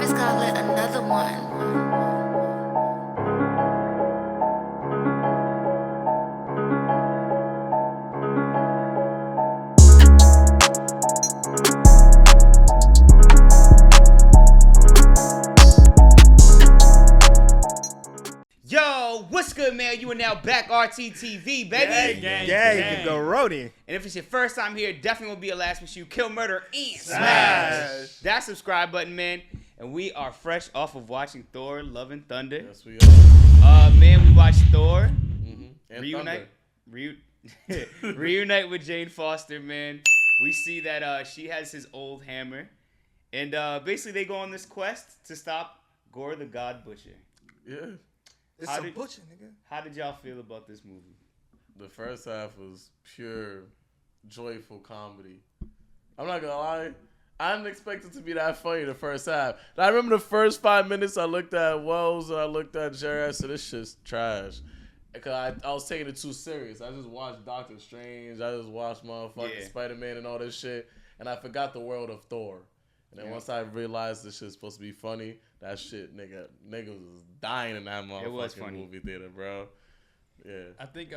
Scarlet, another one. Yo, what's good, man? You are now back RTTV, baby. Gang, go RHODE. And if it's your first time here, definitely will be a last with you. Kill, murder, and Smash. that subscribe button, man. And we are fresh off of watching Thor: Love and Thunder. Yes, we are. Man, we watched Thor. And Reunite with Jane Foster, man. We see that she has his old hammer, and basically they go on this quest to stop Gore the God Butcher. Yeah. It's some butcher, nigga. How did y'all feel about this movie? The first half was pure, joyful comedy. I'm not gonna lie. I didn't expect it to be that funny the first half. I remember the first 5 minutes I looked at Wells and I looked at Jerry. I said, this shit's trash. Because I was taking it too serious. I just watched Doctor Strange. I just watched motherfucking Spider-Man and all this shit. And I forgot the world of Thor. And then once I realized this shit's supposed to be funny, that shit, niggas was dying in that motherfucking movie theater, bro. Yeah. I think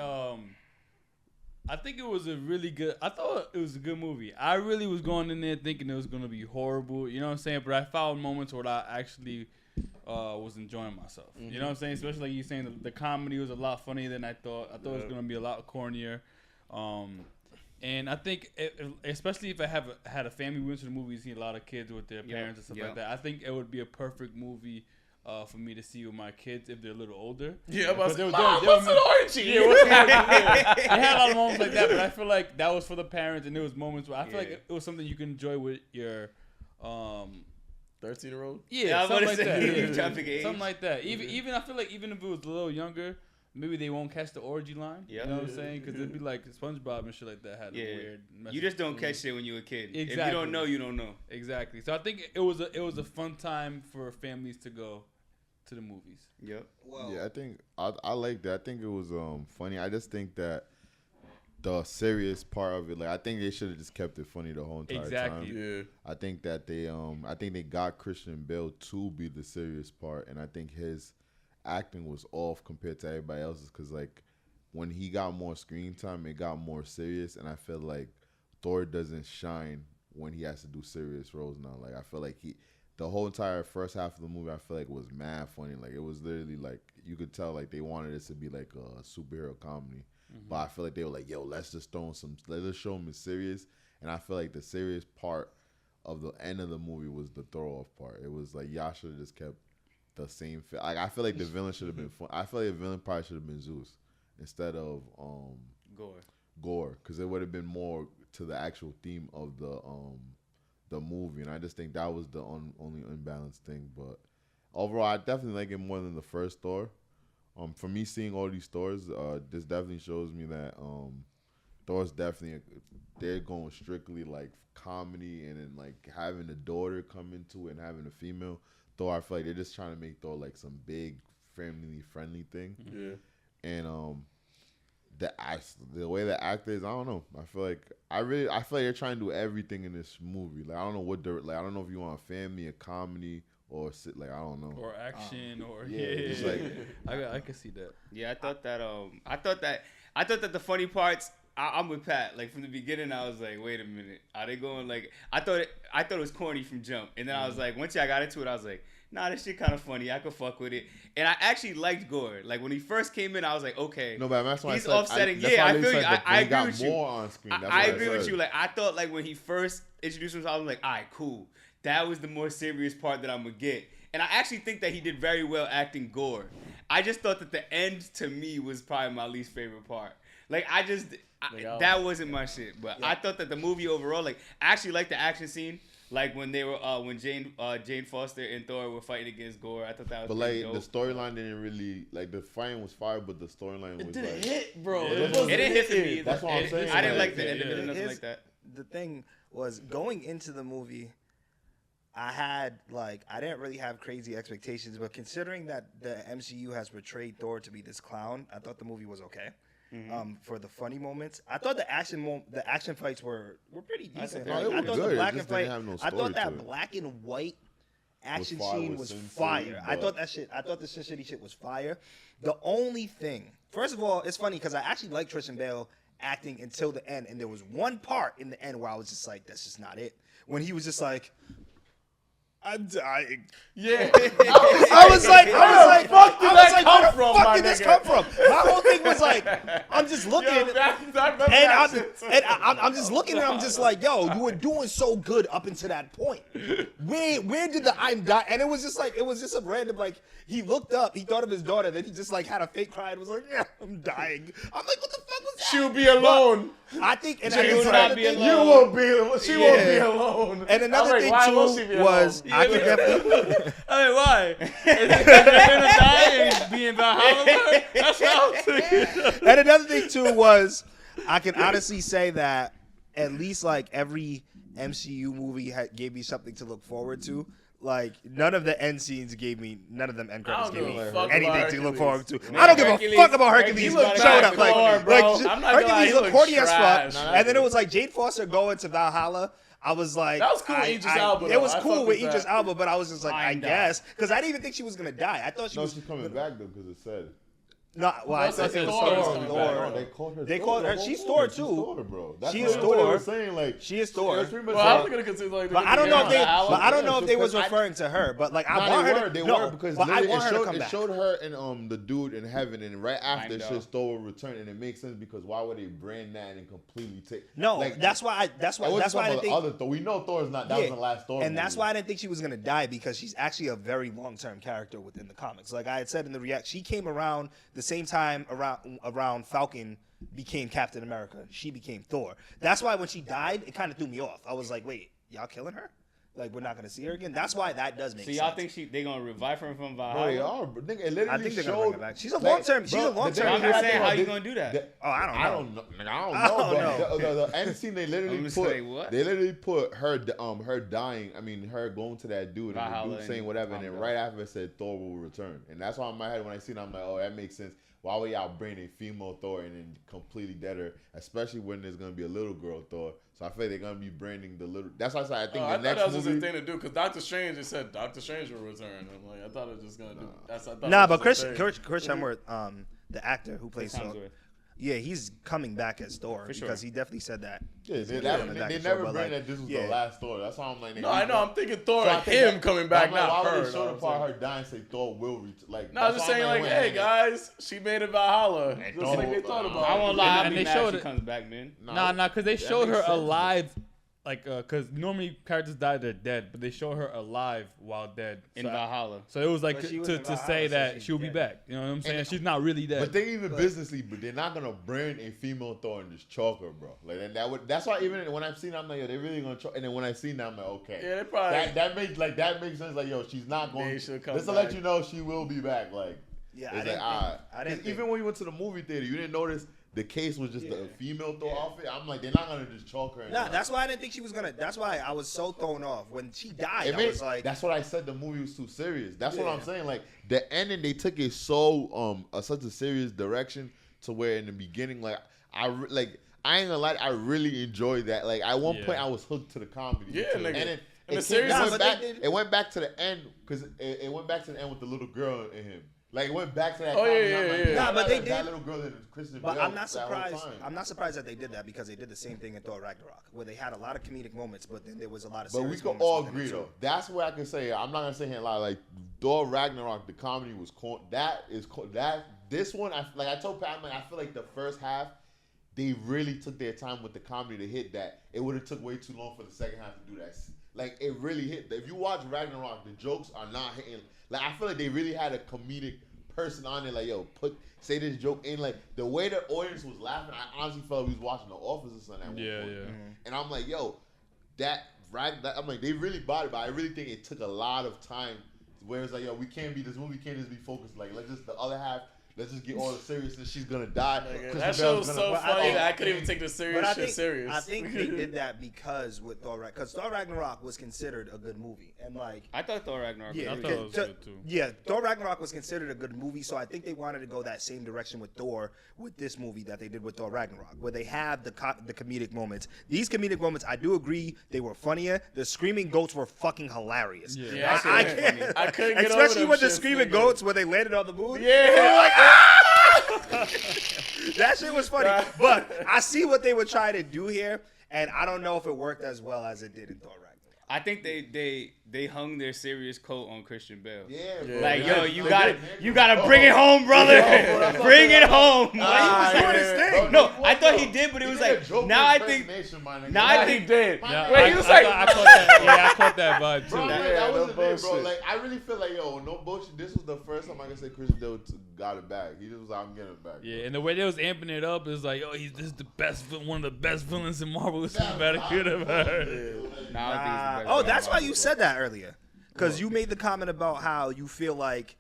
it was a really good. I thought it was a good movie. I really was going in there thinking it was gonna be horrible. You know what I'm saying? But I found moments where I actually was enjoying myself. Mm-hmm. You know what I'm saying? Especially like you saying the comedy was a lot funnier than I thought. I thought it was gonna be a lot cornier. And I think, especially if I had a family who went to the movies, see a lot of kids with their parents and stuff like that, I think it would be a perfect movie for me to see with my kids if they're a little older. Yeah, but they were what's an orgy? Yeah, I had a lot of moments like that, but I feel like that was for the parents, and there was moments where I feel like it was something you can enjoy with your 13-year-old? Yeah, something like that. Age. Something like that. Even I feel like even if it was a little younger, maybe they won't catch the orgy line. You know what I'm saying? Because it'd be like SpongeBob and shit like that had a weird message. You just don't catch shit when you're a kid. Exactly. If you don't know, you don't know. Exactly. So I think it was a fun time for families to go to the movies. Yep. Well, yeah, I think I like that. I think it was funny. I just think that the serious part of it, like I think they should have just kept it funny the whole entire time. Yeah. I think that they got Christian Bale to be the serious part, and I think his acting was off compared to everybody else's, because like when he got more screen time, it got more serious, and I feel like Thor doesn't shine when he has to do serious roles now. Like I feel like the whole entire first half of the movie, I feel like was mad funny. Like it was literally like you could tell like they wanted it to be like a superhero comedy, but I feel like they were like, yo, let's just show him it's serious, and I feel like the serious part of the end of the movie was the throw off part. It was like y'all should have just kept the same like I feel like the villain should have been fun. I feel like the villain probably should have been Zeus instead of Gore, because it would have been more to the actual theme of the movie, and I just think that was the only unbalanced thing. But overall, I definitely like it more than the first Thor. For me, seeing all these Thors, this definitely shows me that Thor's definitely they're going strictly like comedy, and then like having a daughter come into it and having a female Thor, I feel like they're just trying to make Thor like some big family friendly thing. Yeah. And the way the actor is, I don't know. I feel like they're trying to do everything in this movie. Like I don't know I don't know if you want a family, a comedy, or like I don't know. Or action, or just like I can see that. Yeah, I thought that the funny parts. I'm with Pat. Like from the beginning, I was like, "Wait a minute, are they going like?" I thought it was corny from jump, and then I was like, once I got into it, I was like, "Nah, this shit kind of funny. I could fuck with it." And I actually liked Gore. Like when he first came in, I was like, "Okay, no, but that's why he's offsetting." I feel you. I agree with you. More on screen. I agree with you. Like I thought, like when he first introduced himself, I was like, "All right, cool." That was the more serious part that I'm gonna get, and I actually think that he did very well acting Gore. I just thought that the end to me was probably my least favorite part. Like that wasn't my shit, but I thought that the movie overall, like, I actually liked the action scene, like when they were when Jane Foster and Thor were fighting against Gore. I thought that was. But like dope. The storyline didn't really like the fighting was fire, but the storyline was didn't like hit, bro. Yeah. It didn't hit for me. That's what I'm saying. I didn't like the end of it or nothing like that. The thing was going into the movie, I didn't really have crazy expectations, but considering that the MCU has portrayed Thor to be this clown, I thought the movie was okay. For the funny moments, I thought the action fights were pretty decent. I thought the black and fight. have no I thought that to it. black and white action fire, scene was was Sin fire. City, I but- thought that shit. I thought the Sin City shit was fire. The only thing, first of all, it's funny because I actually like Christian Bale acting until the end, and there was one part in the end where I was just like, that's just not it. When he was just like, I'm dying. Yeah. I was like, where the fuck did this nigga? come from? My whole thing was like, I'm just looking, and I'm just looking, and I'm just like, yo, you were doing so good up until that point. Where did the I'm dying? And it was just a random, like, he looked up, he thought of his daughter, then he just like had a fake cry and was like, yeah, I'm dying. I'm like, what the fuck was that? She'll be alone. But I think, and She I think will another not be thing, alone. You won't be. She won't be Yeah. alone. and another Alright, thing why won't she too be was alone? I could definitely. I mean, why? Is it because you're gonna die and be in Valhalla? That's what I was thinking. And another thing too was I can honestly say that at least like every MCU movie gave me something to look forward to. Like none of the end scenes gave me, none of them end credits I gave don't me give a fuck anything about to look Hercules. forward to. Man, I don't give Hercules- a fuck about Hercules Hercules showing looked up. like Like, Thor, bro. like I'm not gonna lie, Hercules he looked looked corny as trash. fuck. And then it was like Jane Foster going to Valhalla. I was like, That was cool with Idris Elba, It though. was I cool fuck with with that. Idris Elba, but I was just like, I Kinda. guess, because I didn't even think she was gonna die. I thought she No, was she's coming back though because it said. No, well, I No, said it said Thor. Thor is coming Thor. back. They called her. They Thor called the her- whole she's movie. Thor, She's too. Thor, bro. That's She what is everybody Thor. was saying. Like She is it Thor. was pretty much Well, I was like- gonna consider like. But I don't know if they. Valhalla. But I don't know if they was because I- referring to her. But like, I Nah, want they her. were, To, they no, were because but I literally want her to come it back. showed her and the dude in heaven, and right after I know. shit, Thor will return, and it makes sense because why would they brand that and completely take? No, like, that's why. That's why. I That's why I the didn't think. other Thor. We know Thor is not. That was the last Thor. And that's movie. why I didn't think she was gonna die because she's actually a very long-term character within the comics. Like I had said in the react, she came around the same time around Falcon became Captain America. She became Thor. That's why when she died, it kind of threw me off. I was like, wait, y'all killing her? Like we're not gonna see her again? That's why that does make So sense. y'all think they gonna revive her from Bro, Valhalla? they are. But nigga, it literally I think they're gonna showed. bring her back. She's a like, long-term. She's bro, a the long-term. thing I'm is just that, saying, bro, how you they- gonna do that? Oh, I don't know. I don't know. Nigga, I I don't don't know. know. But the end scene, they literally I'm just put. like, what? They literally put her dying. I mean, her going to that dude and the Valhalla dude saying and whatever, and then Valhalla. right after it said Thor will return, and that's why in my head when I seen it, I'm like, oh, that makes sense. Why would y'all bring a female Thor and then completely dead her, especially when there's gonna be a little girl Thor? So I feel like they're gonna be branding the little. That's why I said I think Oh, the I thought next that was just a movie. thing to do because Doctor Strange. It said Doctor Strange will return. I'm like, I thought it was just gonna do. That's. I thought Nah, it was but just a thing. Chris Hemsworth, the actor who plays Thor, Hemsworth. yeah, he's coming back as Thor For because sure. he definitely said that. Yeah, they Yeah, never but, bring like, that this was yeah. the last Thor. That's why I'm like. No, I know. I'm thinking Thor, So I and think him that- coming back, I'm like, not why her. would they show though, the part I'm her dying say Thor will return? Like, No, I was that's just why saying, I'm like, when hey, guys, she made it Valhalla. Just Thor- like they thought about. I it. won't lie, I'll And be they mad showed if she it- comes back, man. Nah, because they that showed her makes sense, alive, like, because normally characters die, they're dead, but they show her alive while dead. In So, Valhalla. so it was like But she was to in Valhalla, say so that she's she'll be dead. back. You know what I'm saying? She's not really dead. But they even businessly, but they're not gonna brand a female Thor and just chalk her, bro. Like and that's why even when I've seen it, I'm like, yo, they really gonna chalk. And then when I seen that, I'm like, okay, Yeah, they probably. that makes sense. Like, yo, she's not going. They should come Just to back. let you know, she will be back. Like, Yeah, it's I didn't. like, I didn't. Think, even when you went to the movie theater, you didn't notice the case was just the female Thor outfit. I'm like, they're not gonna just chalk her. and Nah, like- that's why I didn't think she was gonna. That's why I was so thrown off when she died. I was like, that's what I said. The movie was too serious. That's what Yeah. I'm saying. Like the ending, they took it so such a serious direction to where in the beginning, like I ain't gonna lie, I really enjoyed that. Like at one Yeah. point, I was hooked to the comedy. Yeah, and nigga. then And the it, series came, Nah, it, but went back, they did- it went back to the end because it went back to the end with the little girl and him. Like it went back to that. Oh, comedy. yeah, I'm like, yeah, yeah. Nah, but they that did- little girl and Kristen but Bell I'm not that whole surprised. time. I'm not surprised that they did that because they did the same thing in Thor Ragnarok, where they had a lot of comedic moments, but then there was a lot of. But we serious could moments all within it, agree too. though. That's where I can say I'm not gonna say here a lot. Like Thor Ragnarok, the comedy was this one. I told Pat, I'm like, I feel like the first half they really took their time with the comedy to hit that. It would have took way too long for the second half to do that. Like it really hit. If you watch Ragnarok, the jokes are not hitting. Like I feel like they really had a comedic person on there. Like yo, say this joke in. Like the way the audience was laughing, I honestly felt like we was watching The Office or something. At one Yeah, point. yeah. And I'm like, yo, I'm like, they really bought it, but I really think it took a lot of time. Where it's like, yo, this movie can't just be focused. Like, let's just the other half. let's just get all the seriousness. She's gonna die. Kristen That show Bell's was gonna- so But I funny think- that I couldn't even take the serious shit serious. I think they did that because with Thor Ragnarok was considered a good movie, and like I thought Thor Ragnarok. yeah, I thought it was good, too. yeah, Thor Ragnarok was considered a good movie, so I think they wanted to go that same direction with Thor with this movie that they did with Thor Ragnarok, where they have the comedic moments. These comedic moments, I do agree, they were funnier. The screaming goats were fucking hilarious. Yeah, I that shit was can't, funny. I couldn't get over especially them with the shits, screaming nigga. goats when they landed on the moon. Yeah. That shit was funny. But I see what they were trying to do here, and I don't know if it worked as well as it did in Thor Ragnarok. I think they hung their serious coat on Christian Bale. Yeah, bro. Like, Yeah, yo, they you gotta bring it home, brother. Bring it home. He was doing his thing. No, I thought he did, but it was like now I think Nah, he did. Yeah, Wait, he was like, I caught that. Yeah, I caught that vibe too. Bro, Yeah, that no wasn't it, bro. bullshit. Like, I really feel like, yo, no bullshit. This was the first time I can say Christian Bale got it back. He just was like, I'm getting it back. Yeah, and the way they was amping it up is like, oh, this is the best, one of the best villains in Marvel. This is better could have heard. Nah, I don't think it's the best Oh, one. that's why you said that earlier. Because you made the comment about how you feel like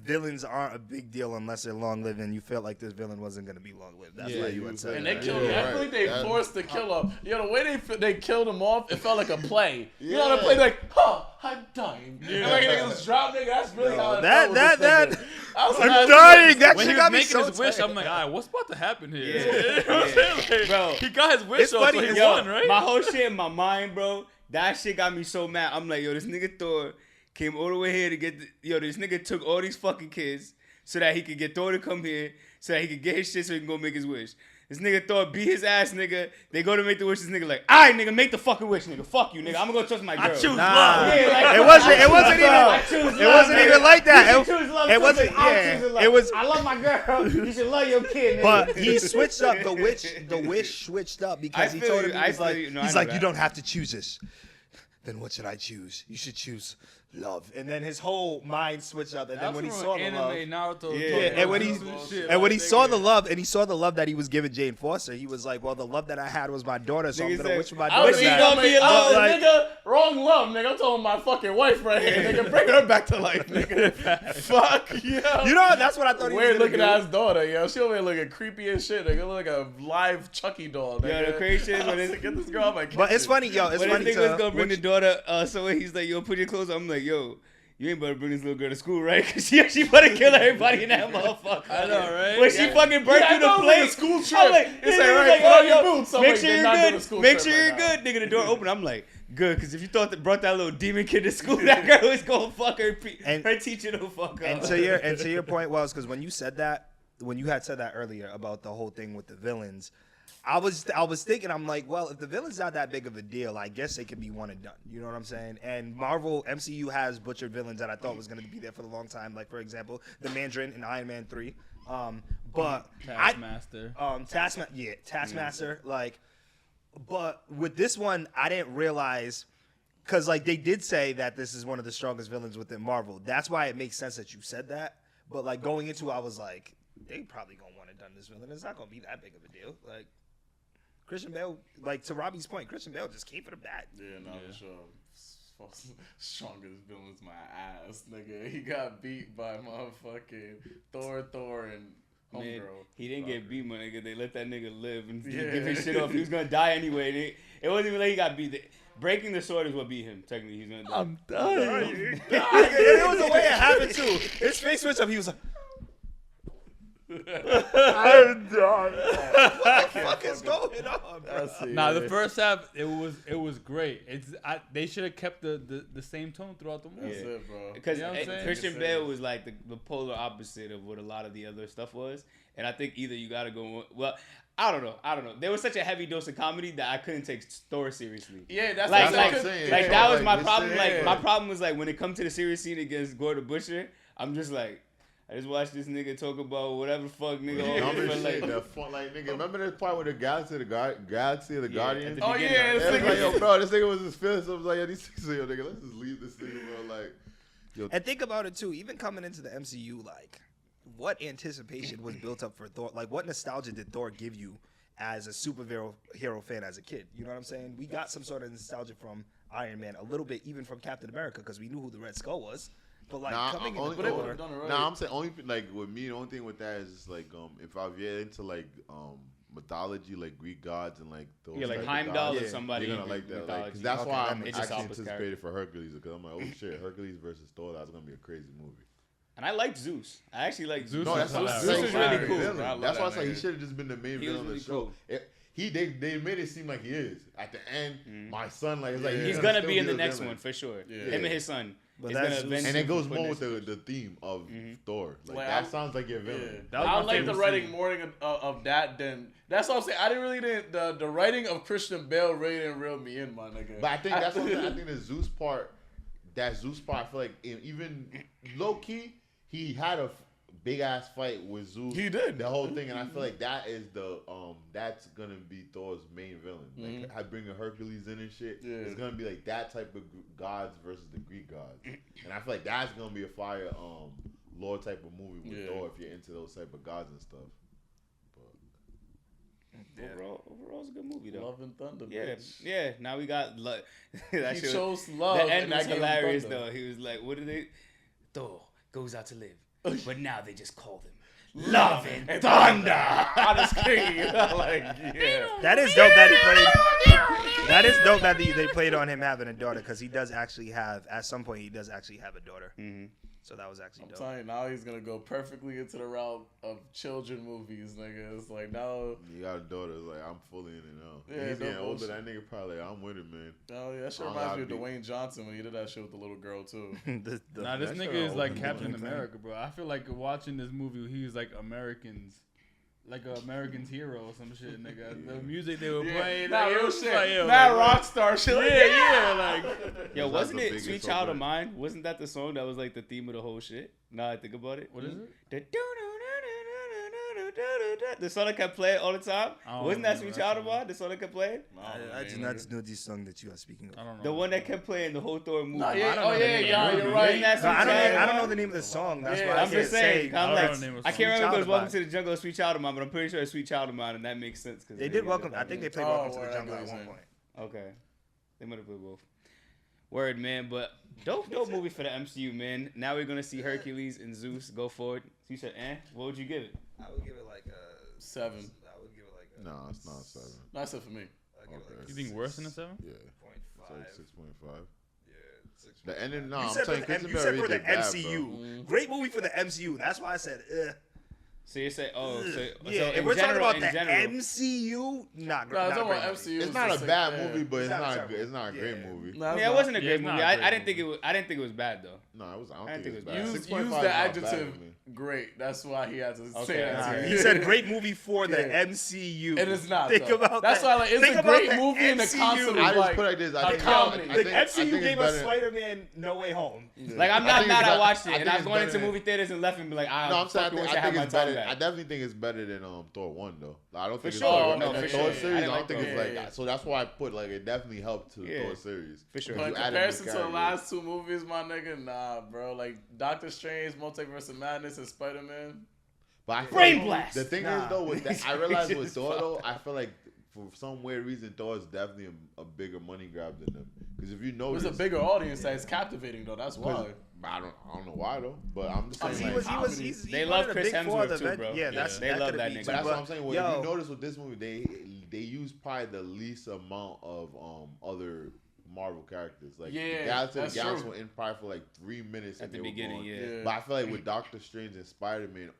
villains aren't a big deal unless they're long-lived, and you felt like this villain wasn't going to be long-lived. That's why you had said and that. they killed him. I feel like they forced the kill him. Yo, the way they killed him off, it felt like a play. You know, the play like, I'm dying. And like niggas was dropping. That's really how it felt with this nigga. I was like, I'm dying. That When shit he was got me making so his wish, tight. I'm like, all right, what's about to happen here? Yeah. You know what I'm saying? Like, Bro, he got his wish it's off, funny, so he it's won, funny. right? My whole shit in my mind, bro. That shit got me so mad. I'm like, yo, this nigga Thor came all the way here to get this nigga took all these fucking kids so that he could get Thor to come here so that he could get his shit so he can go make his wish. This nigga Thor beat his ass, nigga. They go to make the wish. This nigga like, all right, nigga, make the fucking wish, nigga. Fuck you, nigga. I'm gonna go trust my girl. I choose Nah. love. Yeah, like, It wasn't I even. It wasn't even like that. You should choose love. It wasn't. I choose love. Yeah. It was. I love my girl. You should love your kid, nigga. But he switched up the wish switched up because I he feel told you, him I he's feel like you. No, I he's know like that. you don't have to choose this. Then what should I choose? You should choose love. And then his whole mind switched up. And then when he saw the love, Naruto, Yeah, and when he saw the love, and he saw the love that he was giving Jane Foster, he was like, well, the love that I had was my daughter, so I'm Nigga gonna said, wish for my I daughter. was But back. gonna be in love. like- nigga, wrong love, nigga. I'm talking my fucking wife right here, nigga. Bring her back to life, nigga. Fuck, yo. You know, that's what I thought he was Weird gonna looking do. ass daughter, yo. She over here looking creepy as shit, nigga. Look like a live Chucky doll, nigga. Yo, the crazy shit is when I was it's- like, get this girl out my kitchen. But it's funny, yo. It's When funny this nigga was gonna to bring the daughter somewhere, he's like, yo, put your clothes on. I'm like, yo, you ain't better bring this little girl to school, right? Because she better kill everybody in that motherfucker. I know, right? When she fucking burnt Yeah, I through the thought it was plate. like a school trip. I'm like, It's this like, nigga's right, like, put on yo, your boots. I'm make like, sure they're you're not doing a good. school Make trip sure right you're now. good. Nigga, the door open. I'm like, good. Because if you thought that brought that little demon kid to school, that girl was going to fuck her, And- her teacher to fuck And up. to your point was because when you said that, when you had said that earlier about the whole thing with the villains, I was thinking, I'm like, well, if the villain's not that big of a deal, I guess they could be one and done. You know what I'm saying? And Marvel MCU has butchered villains that I thought was going to be there for a long time. Like for example, the Mandarin in Iron Man 3. But Taskmaster. Taskmaster. Like, but with this one, I didn't realize. Because, like, they did say that this is one of the strongest villains within Marvel. That's why it makes sense that you said that. But, like, going into it, I was like, they probably going to want to done this villain. It's not going to be that big of a deal. Like, Christian Bale, like, to Robbie's point, Christian Bale just came for the bat. Yeah, no, for sure. Strongest villain's my ass, nigga. He got beat by motherfucking Thor, and Man, Homegirl. he didn't get beat, my nigga. They let that nigga live and Yeah. give his shit off. He was going to die anyway. It wasn't even like he got beat. Breaking the sword is what beat him. Technically, he's going to die. I'm dying. It was the way it happened, too. His face switched up. He was like, I'm done. What the fuck is going on, bro? Nah, the first half it was great. They should have kept the same tone throughout the movie. That's it, bro. Because You know what I'm saying? Christian It's Bale it. was like the polar opposite of what a lot of the other stuff was. And I think either you got to go, well, I don't know. There was such a heavy dose of comedy that I couldn't take Thor seriously. Yeah, that's Like, what what like, I'm saying. like Yeah, that was like, my this problem. shit- Like yeah. my problem was like when it comes to the serious scene against Gordon Butcher, I'm just like, I just watched this nigga talk about whatever fuck nigga. all Dumb over, as like, shit. That fun, like nigga. Remember the part with the Galaxy of the Guardians? at the Oh, beginning. yeah, Yeah, this I was like, nigga. yo, bro, this nigga was just feeling. So I was like, yo, these niggas, yo, nigga, let's just leave this nigga, bro. Like, yo, And think about it too. Even coming into the MCU, like, what anticipation was built up for Thor? Like, what nostalgia did Thor give you as a superhero fan as a kid? You know what I'm saying? We got some sort of nostalgia from Iron Man, a little bit even from Captain America, because we knew who the Red Skull was. But like Nah, coming only- into But it Thor, would've done it right. Nah, I'm saying only like with me, the only thing with that is just like if I'm into like mythology, like Greek gods and like those Yeah, like type of Heimdall gods, or somebody. you're in gonna like Greek that. Like, 'cause mythology. that's Okay, why that I'm makes actually sense. anticipated for Hercules because I'm like, oh shit, Hercules versus Thor, that's gonna be a crazy movie. And I liked Zeus. I actually like Zeus Zeus. No, that's what I'm Zeus saying. is really cool. Villain. I love That's why I that said he nigga. should have just been the main He villain was of the really show. cool. They made it seem like he is. At the end, my son, like, it's like Yeah. He's he's gonna still be in the a next villain. one for sure. Yeah. Him and his son. But is that's gonna Zeus. avenge And him it goes for more putting with that the theme of Thor. Like, Like, that I- sounds like your Yeah. villain. That was I my like the favorite writing scene. more of that than that's what I'm saying. I didn't really the writing of Christian Bale really didn't reel me in, my nigga. But I think that's what I'm saying. I think the Zeus part, I feel like even low key, he had a big ass fight with Zeus. He did. The whole thing, and I feel like that is that's gonna be Thor's main villain. Like I bring a Hercules in and shit. Yeah. It's gonna be like that type of gods versus the Greek gods, and I feel like that's gonna be a fire lore type of movie with Yeah. Thor if you're into those type of gods and stuff. Overall, it's a good movie though. Love and Thunder, Yeah, bitch. yeah. Now we got that He shit. chose love. The and end that was gave him hilarious thunder. though. He was like, "What did they? Thor goes out to live, but now they just call them Love and Thunder." On the screen. Like, yeah. that is dope that he played. That is dope that they played on him having a daughter because he does actually have at some point he does actually have a daughter. Mm-hmm. So that was actually I'm dope. telling you, now he's gonna go perfectly into the route of children movies, nigga. It's like now, You got a daughter, it's like I'm fully in it now. Yeah, He's no getting older. bullshit. That nigga probably like, I'm with it, man. oh yeah, that shit I don't reminds me gotta of be- Dwayne Johnson when he did that shit with the little girl too. Nah, this that nigga shit is all like over the Captain fucking America, bro. I feel like watching this movie, he was like Americans. Like a American's hero or some shit, nigga. The music they were playing, Nah, like, it real was shit. like, yo, Mad like, rock star shit. Like, yeah, like Yo, That's wasn't the it biggest "Sweet Child of opener. Mine"? Wasn't that the song that was like the theme of the whole shit? Now I think about it. what is it? The song that kept playing all the time. I don't Wasn't that remember "Sweet that Child of song. Mine"? The song that kept playing. I do not know this song that you are speaking of. I don't know. The one that kept playing the whole Thor movie. Nah, I yeah, don't oh know the yeah, name of yeah, the you're movie. right. Isn't that No, Sweet I Child don't of know Mine? the name of the song. That's Yeah, why I I'm can't just saying. say. I'm I like, don't know the name of I can't Sweet remember if it Child was of "Welcome Mine. to the Jungle" or "Sweet Child of Mine," but I'm pretty sure it's "Sweet Child of Mine," and that makes sense. They did welcome. I think they played Oh, Welcome to word, the I Jungle get at what one you're point. Okay, they might have played both. Word, man, but dope movie for the MCU, man. Now we're gonna see Hercules and Zeus go forward. You said, what would you give it? I would give it like a 7. I would give it like a. No, it's not 7. That's it for me. I'd give it like Okay. a You think worse than a 7? Yeah. 6.5. It's like 6.5. Yeah, 6. The ending, no, You I'm said for saying the, Christian you Bale said really for the did bad, MCU. Great movie for the MCU. That's why I said, So you say, yeah. so If in we're talking general, about in the general, MCU, not great. No, I'm not talking great about movie. MCU. It's not a bad movie, but it's It's not not terrible. good. It's not a great Yeah. movie. No, it's yeah, it not. wasn't a Yeah, great it's not movie. a I great didn't think it was. I didn't think it was bad though. No, I I don't didn't think it's think bad. it was Use 6.5 is the not bad adjective for me. great. That's why he had to Okay, say that. alright. He said great movie for the Yeah. MCU. It is not. Think though. about That's that. why like, it's Think a about great the movie in the MCU. concept I of just like put it like this. a I think, comedy. I The think, MCU it's gave us better- Spider-Man No Way Home. Like I'm I not think mad it's I bet- watched it, I and think I was it's going better into than- movie theaters and left and be like, No, I'm saying fucking wish I I had think my it's time better. I back. definitely think it's better than Thor 1 though. Like, I don't think For it's sure. Thor. No, Like, for the sure. Thor I series, didn't I don't like think Thor. it's like that. So that's why I put like it definitely helped to the Yeah. Thor series. For sure. But in You added new comparison to the characters. last two movies, my nigga, nah, bro. Like Doctor Strange, Multiverse of Madness, and Spider Man. But I feel Brain like blast! The thing Nah. is though, with that, I realized with Just Thor fuck. though, I feel like for some weird reason Thor is definitely a bigger money grab than them. Because if you It notice, was a bigger audience that is captivating though. That's why. I don't know why though, but I'm just I saying. mean, like, He's They one love of the Chris big four of Hemsworth the too, vet- bro. Yeah, that's They that love could've that been nigga. But that's too, what I'm saying. What yo, if you notice with this movie, they use probably the least amount of other Marvel characters. Like Yeah, the guys to the that's gals true. were in probably for like 3 minutes At and the they were beginning, gone. yeah. But I feel like with Doctor Strange and Spider Man,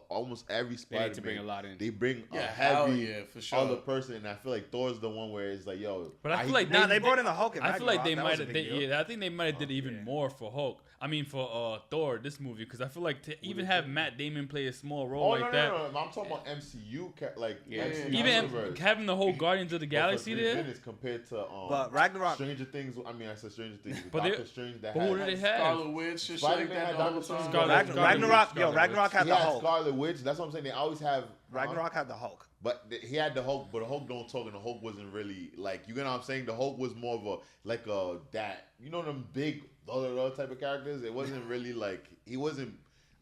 almost every They Spider need to bring a lot in. they bring a Yeah, hell heavy yeah, for sure. other person, and I feel like Thor's the one where it's like, yo. But I feel like Nah, they brought in the Hulk. In I feel like they Ragnarok. might That have. was a big deal. Yeah, I think they might have did even more for Hulk. I mean, for Thor, this movie, because I feel like to even have Matt Damon play a small role Oh like that, no! I'm talking about MCU, like Yeah. MCU even universe. having the whole Guardians of the But for Galaxy 3 there. minutes compared to But Ragnarok- Stranger Things. I mean, I said Stranger Things. But they- Doctor Strange that but who did they have? Scarlet Witch, shit Spider-Man like that had the whole Doctor Strange. time. Scarlet- Ragnarok, Scarlet Ragnarok had He the had Hulk. Scarlet Witch. That's what I'm saying. They always have Ragnarok had the Hulk. But he had the Hulk, but the Hulk don't talk, and the Hulk wasn't really like, you know what I'm saying. The Hulk was more of a like a that, you know, them big other type of characters. It wasn't really like he wasn't.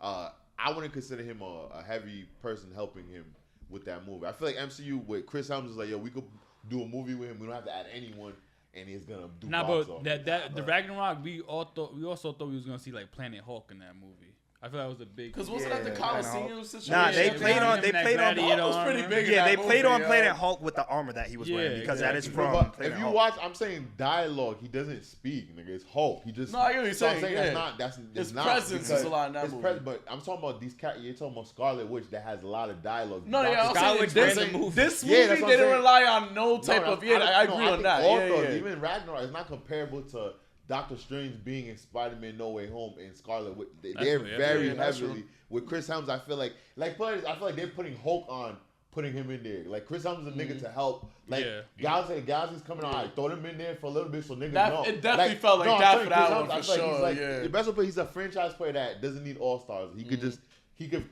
I wouldn't consider him a heavy person helping him with that movie. I feel like MCU with Chris Helms is like, yo, we could do a movie with him. We don't have to add anyone. and he's gonna do. Nah, box but office. the Ragnarok, we also thought we was gonna see like Planet Hulk in that movie. I feel that was a big. Because wasn't that the Coliseum situation? Nah, they Yeah, played on. They played on. Gladiator Hulk was pretty armor. big. in Yeah, that they played movie, on yo. Planet Hulk with the armor that he was wearing because that is exactly. from. But Planet if you Hulk. watch, I'm saying dialogue. He doesn't speak, nigga. It's Hulk. He just. No, I get what you're so I'm saying, that's yeah. not. That's His not presence because is a lot in that his movie. but I'm talking about these cat. You're talking about Scarlet Witch that has a lot of dialogue. No, yeah, I'm Scarlet saying Witch this, ran the movie. this Yeah, movie that's what they I'm didn't saying. rely on no type of. Yeah, I agree think on that. all Yeah, those, yeah. even Ragnarok is not comparable to Doctor Strange being in Spider-Man No Way Home and Scarlet Witch. They're true, yeah. very Yeah, that's heavily with Chris Helms. I feel like players. I feel like they're putting Hulk on, putting him in there. Like Chris Helms is a nigga to help. Like Yeah. Galaxy's coming on. Right, throw them in there for a little bit so niggas That- know. it definitely felt like that I'm for telling you, that Chris one, Helms, for I feel like sure, he's like yeah. the best player. He's a franchise player that doesn't need all stars. He could just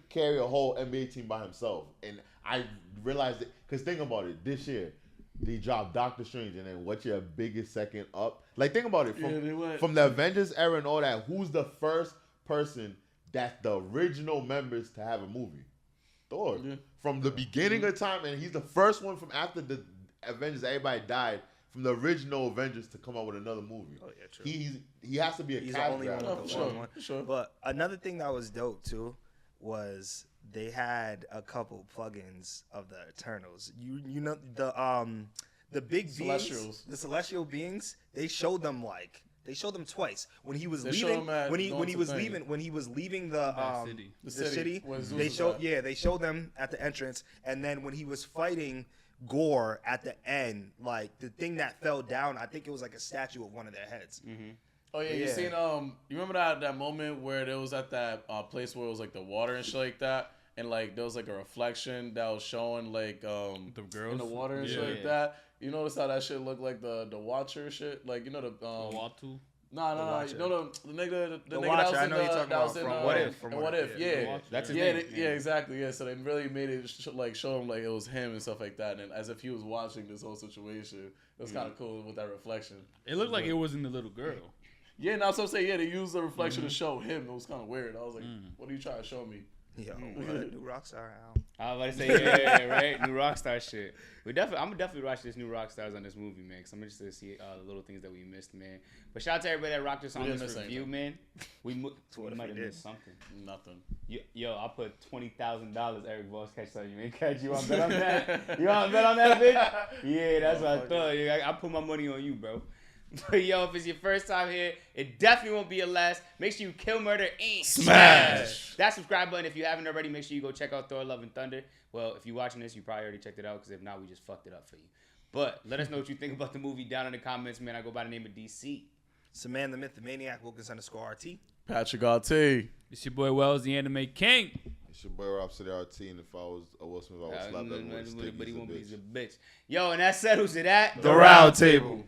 carry a whole NBA team by himself. And I realized it because think about it. This year they dropped Doctor Strange, and then what's your biggest second up? Like think about it Yeah, they went- from the Avengers era and all that. Who's the first person that's the original members to have a movie? Thor. Yeah. From the beginning of time, and he's the first one from after the Avengers. Everybody died from the original Avengers to come out with another movie. Oh, yeah, true. He has to be a He's the cast only one grabber. with for the sure, one. for sure. But another thing that was dope too was they had a couple plugins of the Eternals. You know the big Celestials. beings, the celestial beings. They showed them twice when he was They showed leaving. them at When he going to was thing. leaving. When he was leaving the city. the The city, city. where Zeus They is showed at. they showed them at the entrance, and then when he was fighting Gore at the end, like the thing that fell down, I think it was like a statue of one of their heads. Oh yeah, you Yeah. seen you remember that moment where there was at that place where it was like the water and shit like that, and like there was like a reflection that was showing like The girls in the water and shit Yeah. like that. You notice how that shit looked like the Watcher shit, like you know the Watu. no, Watcher. you know the nigga The nigga Watcher, that was I in know you're talking that was about in from What If, from and What What If, If, yeah. yeah. That's his yeah, name. yeah, exactly. Yeah, so they really made it like show him like it was him and stuff like that, and as if he was watching this whole situation. It was kind of cool with that reflection. It looked like it was in the little girl. Yeah, now I'm saying, yeah, they used the reflection to show him. It was kind of weird. I was like, what are you trying to show me? Yo, what a new Rockstar album. I was about to say, yeah, right? New Rockstar shit. I'm gonna definitely watch this new Rockstars on this movie, man, because I'm interested to see the little things that we missed, man. But shout out to everybody that rocked us on didn't this miss review, anything. man. We what if might we have did? missed something. Nothing. Yo, I put $20,000 Eric Boss catch on you. Ain't catch you on bet on that? You want to bet on that, bitch? Yeah, that's what I thought. Yeah, I put my money on you, bro. But yo, if it's your first time here, it definitely won't be your last. Make sure you kill, murder, and Smash. that subscribe button. If you haven't already, make sure you go check out Thor: Love and Thunder. Well, if you're watching this, you probably already checked it out, because if not, we just fucked it up for you. But let us know what you think about the movie down in the comments, man. I go by the name of DC. It's the man, the myth, the maniac, Wilkins_RT. Patricrt. It's your boy Wells, the anime king. It's your boy Robcityrt, and if I was a Will Smith, I would slap everyone. But he won't be. He's a bitch. Yo, and that settles it at The Round Table.